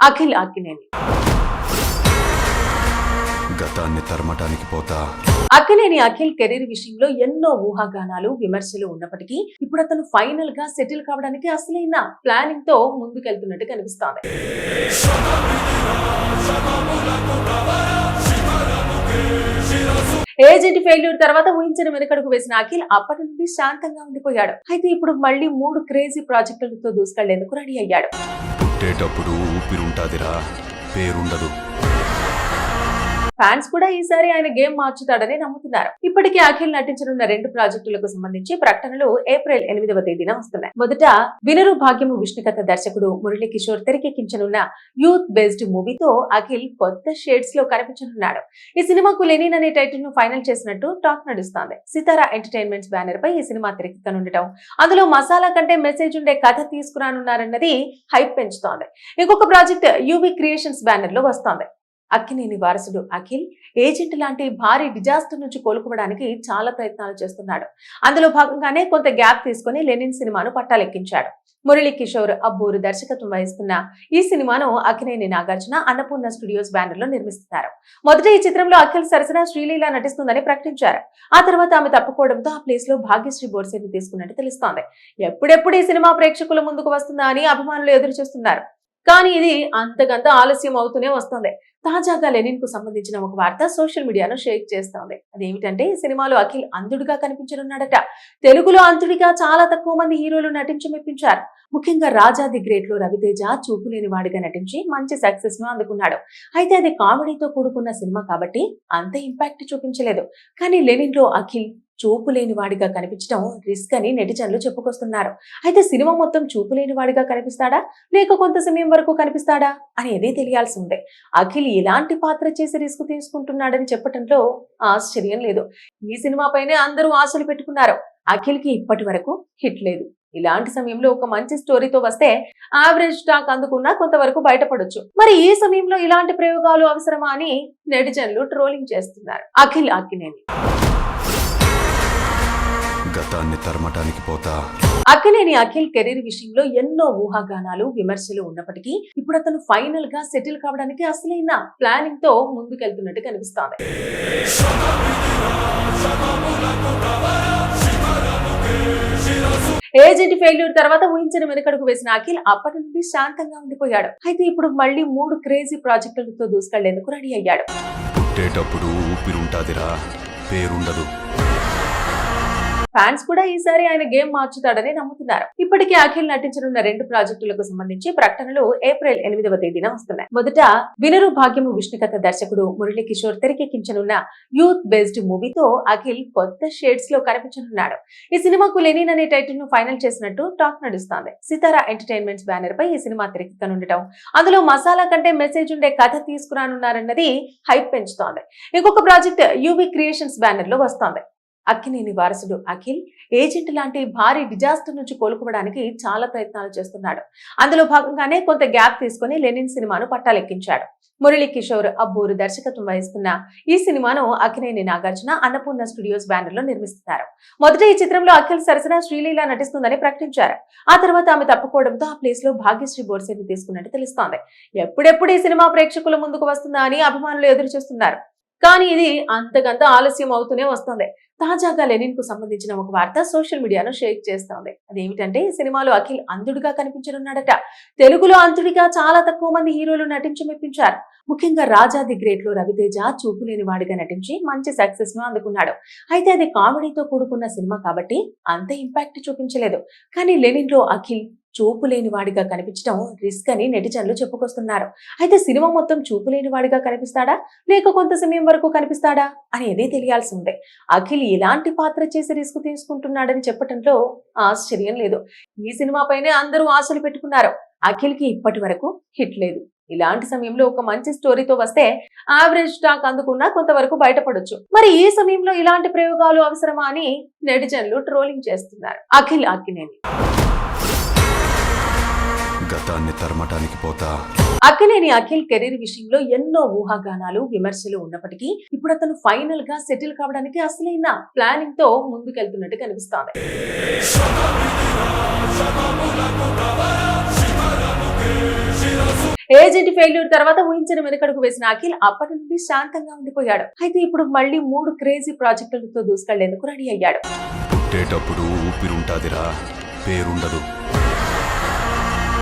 అఖిల్ అక్కినేని. గతాన్ని తరమటానికి పోతా. అక్కినేని అఖిల్ కెరీర్ విషయంలో ఎన్నో ఊహాగానాలు, విమర్శలు ఉన్నప్పటికీ ఇప్పుడు అతను ఫైనల్ గా సెటిల్ కావడానికి అసలైన ప్లానింగ్ తో ముందుకెళ్తున్నట్టు కనిపిస్తోంది. ఏజెంట్ ఫెయిల్యూర్ తర్వాత ఊహించిన వెనుకడుగు వేసిన అఖిల్ అప్పటి నుండి శాంతంగా ఉండిపోయాడు. అయితే ఇప్పుడు మళ్ళీ 3 క్రేజీ ప్రాజెక్టులతో దూసుకెళ్లేందుకు రెడీ అయ్యాడు. పుట్టేటప్పుడు ఊపిరుంటాదిరా, పేరుండదు. ఫ్యాన్స్ కూడా ఈసారి ఆయన గేమ్ మార్చుతాడని నమ్ముతున్నారు. ఇప్పటికే అఖిల్ నటించనున్న 2 ప్రాజెక్టులకు సంబంధించి ప్రకటనలు ఏప్రిల్ 8వ తేదీన వస్తున్నాయి. మొదట వినరు భాగ్యము విష్ణుకథ దర్శకుడు మురళీ కిషోర్ తెరకెక్కించనున్న యూత్ బేస్డ్ మూవీతో అఖిల్ కొత్త షేడ్స్ లో కనిపించనున్నాడు. ఈ సినిమాకు లెనిన్ అనే టైటిల్ ను ఫైనల్ చేసినట్టు టాక్ నడుస్తోంది. సితారా ఎంటర్టైన్మెంట్స్ బ్యానర్ పై ఈ సినిమా తెరకెక్కనుండటం, అందులో మసాలా కంటే మెసేజ్ ఉండే కథ తీసుకురానున్నారన్నది హైప్ పెంచుతోంది. ఇంకొక ప్రాజెక్ట్ యూవీ క్రియేషన్స్ బ్యానర్ లో వస్తోంది. అక్కినేని వారసుడు అఖిల్ ఏజెంట్ లాంటి భారీ డిజాస్టర్ నుంచి కోలుకోవడానికి చాలా ప్రయత్నాలు చేస్తున్నాడు. అందులో భాగంగానే కొంత గ్యాప్ తీసుకుని లెనిన్ సినిమాను పట్టాలెక్కించాడు. మురళీ కిషోర్ అబ్బూరు దర్శకత్వం వహిస్తున్న ఈ సినిమాను అక్కినేని నాగార్జున అన్నపూర్ణ స్టూడియోస్ బ్యానర్ లో నిర్మిస్తున్నారు. మొదట ఈ చిత్రంలో అఖిల్ సరసన శ్రీలీల నటిస్తుందని ప్రకటించారు. ఆ తర్వాత ఆమె తప్పుకోవడంతో ఆ ప్లేస్ లో భాగ్యశ్రీ బోర్సేని తీసుకున్నట్టు తెలుస్తోంది. ఎప్పుడెప్పుడు ఈ సినిమా ప్రేక్షకుల ముందుకు వస్తుందా అని అభిమానులు ఎదురు చూస్తున్నారు. కానీ ఇది అంతకంత ఆలస్యం అవుతూనే వస్తుంది. తాజాగా లెనిన్ కు సంబంధించిన ఒక వార్త సోషల్ మీడియాను షేక్ చేస్తోంది. అదేమిటంటే ఈ సినిమాలో అఖిల్ అంధుడిగా కనిపించనున్నాడట. తెలుగులో అంధుడిగా చాలా తక్కువ మంది హీరోలు నటించి మెప్పించారు. ముఖ్యంగా రాజా ది గ్రేట్ లో రవితేజ చూపులేని వాడిగా నటించి మంచి సక్సెస్ ను అందుకున్నాడు. అయితే అది కామెడీతో కూడుకున్న సినిమా కాబట్టి అంత ఇంపాక్ట్ చూపించలేదు. కానీ లెనిన్ లో అఖిల్ చూపు లేని వాడిగా కనిపించడం రిస్క్ అని నెటిజన్లు చెప్పుకొస్తున్నారు. అయితే సినిమా మొత్తం చూపు లేని వాడిగా కనిపిస్తాడా, లేక కొంత సమయం వరకు కనిపిస్తాడా అనేది తెలియాల్సి ఉంది. అఖిల్ ఎలాంటి పాత్ర చేసి రిస్క్ తీసుకుంటున్నాడని చెప్పటంలో ఆశ్చర్యం లేదు. ఈ సినిమాపైనే అందరూ ఆశలు పెట్టుకున్నారు. అఖిల్ కి ఇప్పటి వరకు హిట్ లేదు. ఇలాంటి సమయంలో ఒక మంచి స్టోరీతో వస్తే యావరేజ్ టాక్ అందుకున్నా కొంతవరకు బయటపడొచ్చు. మరి ఈ సమయంలో ఇలాంటి ప్రయోగాలు అవసరమా అని నెటిజన్లు ట్రోలింగ్ చేస్తున్నారు. అఖిల్ అక్కినేని. గతాన్ని తరమటానికి పోతా. అక్కినేని అఖిల్ కెరీర్ విషయంలో ఎన్నో ఊహాగానాలు, విమర్శలు ఉన్నప్పటికీ ఇప్పుడు అతను ఫైనల్ గా సెటిల్ కావడానికి అసలైన ప్లానింగ్ తో ముందుకెళ్తున్నట్టు కనిపిస్తోంది. ఏజెంట్ ఫెయిల్యూర్ తర్వాత ఊహించిన వెనుకడుగు వేసిన అఖిల్ అప్పటి నుండి శాంతంగా ఉండిపోయాడు. అయితే ఇప్పుడు మళ్ళీ 3 క్రేజీ ప్రాజెక్టులతో దూసుకెళ్లేందుకు రెడీ అయ్యాడు. పుట్టేటప్పుడు ఊపిరుంటాదిరా, పేరుండదు. ఫ్యాన్స్ కూడా ఈసారి ఆయన గేమ్ మార్చుతాడని నమ్ముతున్నారు. ఇప్పటికే అఖిల్ నటించనున్న 2 ప్రాజెక్టులకు సంబంధించి ప్రకటనలు ఏప్రిల్ 8వ తేదీన వస్తున్నాయి. మొదట వినరు భాగ్యము విష్ణుకథ దర్శకుడు మురళీ కిషోర్ తెరకెక్కించనున్న యూత్ బేస్డ్ మూవీతో అఖిల్ కొత్త షేడ్స్ లో కనిపించనున్నాడు. ఈ సినిమాకు లెనిన్ అనే టైటిల్ ను ఫైనల్ చేసినట్టు టాక్ నడుస్తోంది. సితారా ఎంటర్టైన్మెంట్స్ బ్యానర్ పై ఈ సినిమా తెరకెక్కనుండటం, అందులో మసాలా కంటే మెసేజ్ ఉండే కథ తీసుకురానున్నారన్నది హైప్ పెంచుతోంది. ఇంకొక ప్రాజెక్ట్ యూవీ క్రియేషన్స్ బ్యానర్ లో వస్తోంది. అక్కినేని వారసుడు అఖిల్ ఏజెంట్ లాంటి భారీ డిజాస్టర్ నుంచి కోలుకోవడానికి చాలా ప్రయత్నాలు చేస్తున్నాడు. అందులో భాగంగానే కొంత గ్యాప్ తీసుకుని లెనిన్ సినిమాను పట్టాలెక్కించాడు. మురళీ కిషోర్ అబ్బూరు దర్శకత్వం వహిస్తున్న ఈ సినిమాను అక్కినేని నాగార్జున అన్నపూర్ణ స్టూడియోస్ బ్యానర్ లో నిర్మిస్తున్నారు. మొదట ఈ చిత్రంలో అఖిల్ సరసన శ్రీలీల నటిస్తుందని ప్రకటించారు. ఆ తర్వాత ఆమె తప్పుకోవడంతో ఆ ప్లేస్ లో భాగ్యశ్రీ బోర్సేని తీసుకున్నట్టు తెలుస్తోంది. ఎప్పుడెప్పుడు ఈ సినిమా ప్రేక్షకుల ముందుకు వస్తుందా అని అభిమానులు ఎదురు చూస్తున్నారు. కానీ ఇది అంతకంత ఆలస్యం అవుతూనే వస్తుంది. తాజాగా లెనిన్ కు సంబంధించిన ఒక వార్త సోషల్ మీడియాను షేక్ చేస్తోంది. అదేమిటంటే ఈ సినిమాలో అఖిల్ అంధుడిగా కనిపించనున్నాడట. తెలుగులో అంధుడిగా చాలా తక్కువ మంది హీరోలు నటించి మెప్పించారు. ముఖ్యంగా రాజా ది గ్రేట్ లో రవితేజ చూపులేని వాడిగా నటించి మంచి సక్సెస్ ను అందుకున్నాడు. అయితే అది కామెడీతో కూడుకున్న సినిమా కాబట్టి అంత ఇంపాక్ట్ చూపించలేదు. కానీ లెనిన్ లో అఖిల్ చూపు లేని వాడిగా కనిపించడం రిస్క్ అని నెటిజన్లు చెప్పుకొస్తున్నారు. అయితే సినిమా మొత్తం చూపు లేని వాడిగా కనిపిస్తాడా, లేక కొంత సమయం వరకు కనిపిస్తాడా అనేది తెలియాల్సి ఉంది. అఖిల్ ఎలాంటి పాత్ర చేసి రిస్క్ తీసుకుంటున్నాడని చెప్పటంలో ఆశ్చర్యం లేదు. ఈ సినిమాపైనే అందరూ ఆశలు పెట్టుకున్నారు. అఖిల్ కి ఇప్పటి వరకు హిట్ లేదు. ఇలాంటి సమయంలో ఒక మంచి స్టోరీతో వస్తే యావరేజ్ టాక్ అందుకున్నా కొంతవరకు బయటపడొచ్చు. మరి ఈ సమయంలో ఇలాంటి ప్రయోగాలు అవసరమా అని నెటిజన్లు ట్రోలింగ్ చేస్తున్నారు. అఖిల్ అక్కినేని. గతాన్ని తరమటానికి పోతా. అక్కినేని అఖిల్ కెరీర్ విషయంలో ఎన్నో ఊహాగానాలు, విమర్శలు ఉన్నప్పటికీ ఇప్పుడు అతను ఫైనల్ గా సెటిల్ కావడానికి అసలైన ప్లానింగ్ తో ముందుకెళ్తున్నట్టు కనిపిస్తోంది. ఏజెంట్ ఫెయిల్యూర్ తర్వాత ఊహించిన వెనుకడుగు వేసిన అఖిల్ అప్పటి నుండి శాంతంగా ఉండిపోయాడు. అయితే ఇప్పుడు మళ్ళీ 3 క్రేజీ ప్రాజెక్టులతో దూసుకెళ్లేందుకు రెడీ అయ్యాడు. పుట్టేటప్పుడు ఊపిరుంటాదిరా, పేరుండదు.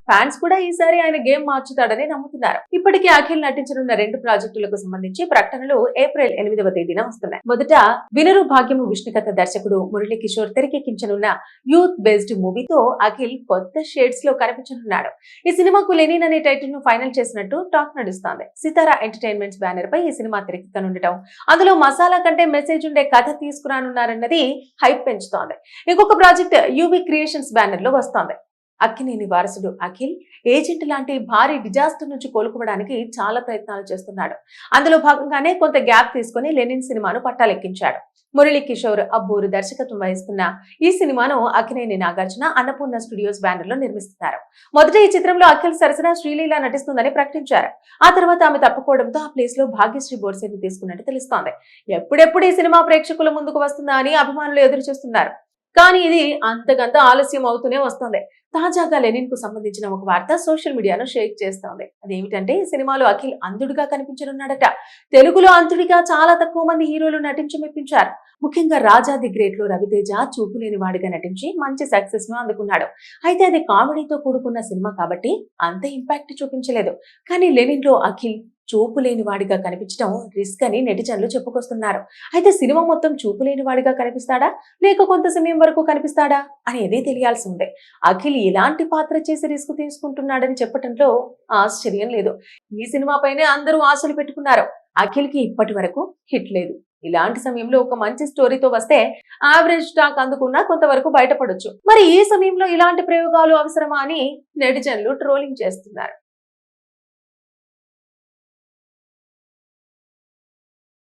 ఫ్యాన్స్ కూడా ఈసారి ఆయన గేమ్ మార్చుతాడని నమ్ముతున్నారు. ఇప్పటికే అఖిల్ నటించనున్న 2 ప్రాజెక్టులకు సంబంధించి ప్రకటనలు ఏప్రిల్ 8వ తేదీన వస్తున్నాయి. మొదట వినరు భాగ్యము విష్ణుకథ దర్శకుడు మురళీ కిషోర్ తెరకెక్కించనున్న యూత్ బేస్డ్ మూవీతో అఖిల్ కొత్త షేడ్స్ లో కనిపించనున్నాడు. ఈ సినిమాకు లెనిన్ అనే టైటిల్ ను ఫైనల్ చేసినట్టు టాక్ నడుస్తోంది. సితారా ఎంటర్టైన్మెంట్స్ బ్యానర్ పై ఈ సినిమా తెరకెక్కనుండటం, అందులో మసాలా కంటే మెసేజ్ ఉండే కథ తీసుకురానున్నారన్నది హైప్ పెంచుతోంది. ఇంకొక ప్రాజెక్ట్ యూవీ క్రియేషన్స్ బ్యానర్ లో వస్తోంది. అక్కినేని వారసుడు అఖిల్ ఏజెంట్ లాంటి భారీ డిజాస్టర్ నుంచి కోలుకోవడానికి చాలా ప్రయత్నాలు చేస్తున్నాడు. అందులో భాగంగానే కొంత గ్యాప్ తీసుకుని లెనిన్ సినిమాను పట్టాలెక్కించాడు. మురళీ కిషోర్ అబ్బూరు దర్శకత్వం వహిస్తున్న ఈ సినిమాను అక్కినేని నాగార్జున అన్నపూర్ణ స్టూడియోస్ బ్యానర్ లో నిర్మిస్తున్నారు. మొదట ఈ చిత్రంలో అఖిల్ సరసన శ్రీలీల నటిస్తుందని ప్రకటించారు. ఆ తర్వాత ఆమె తప్పుకోవడంతో ఆ ప్లేస్ లో భాగ్యశ్రీ బోర్సేని తీసుకున్నట్టు తెలుస్తోంది. ఎప్పుడెప్పుడు ఈ సినిమా ప్రేక్షకుల ముందుకు వస్తుందా అని అభిమానులు ఎదురు చూస్తున్నారు. కానీ ఇది అంతకంత ఆలస్యం అవుతూనే వస్తుంది. తాజాగా లెనిన్ కు సంబంధించిన ఒక వార్త సోషల్ మీడియాను షేక్ చేస్తోంది. అదేమిటంటే ఈ సినిమాలో అఖిల్ అంధుడిగా కనిపించనున్నాడట. తెలుగులో అంధుడిగా చాలా తక్కువ మంది హీరోలు నటించి మెప్పించారు. ముఖ్యంగా రాజా ది గ్రేట్ లో రవితేజ చూపులేని వాడిగా నటించి మంచి సక్సెస్ ను అందుకున్నాడు. అయితే అది కామెడీతో కూడుకున్న సినిమా కాబట్టి అంత ఇంపాక్ట్ చూపించలేదు. కానీ లెనిన్ లో అఖిల్ చూపు లేని వాడిగా కనిపించడం రిస్క్ అని నెటిజన్లు చెప్పుకొస్తున్నారు. అయితే సినిమా మొత్తం చూపు లేని వాడిగా కనిపిస్తాడా, లేక కొంత సమయం వరకు కనిపిస్తాడా అనేది తెలియాల్సి ఉంది. అఖిల్ ఎలాంటి పాత్ర చేసి రిస్క్ తీసుకుంటున్నాడని చెప్పడంలో ఆశ్చర్యం లేదు. ఈ సినిమాపైనే అందరూ ఆశలు పెట్టుకున్నారు. అఖిల్ కి ఇప్పటి వరకు హిట్ లేదు. ఇలాంటి సమయంలో ఒక మంచి స్టోరీతో వస్తే యావరేజ్ టాక్ అందుకున్నా కొంతవరకు బయటపడొచ్చు. మరి ఈ సమయంలో ఇలాంటి ప్రయోగాలు అవసరమా అని నెటిజన్లు ట్రోలింగ్ చేస్తున్నారు.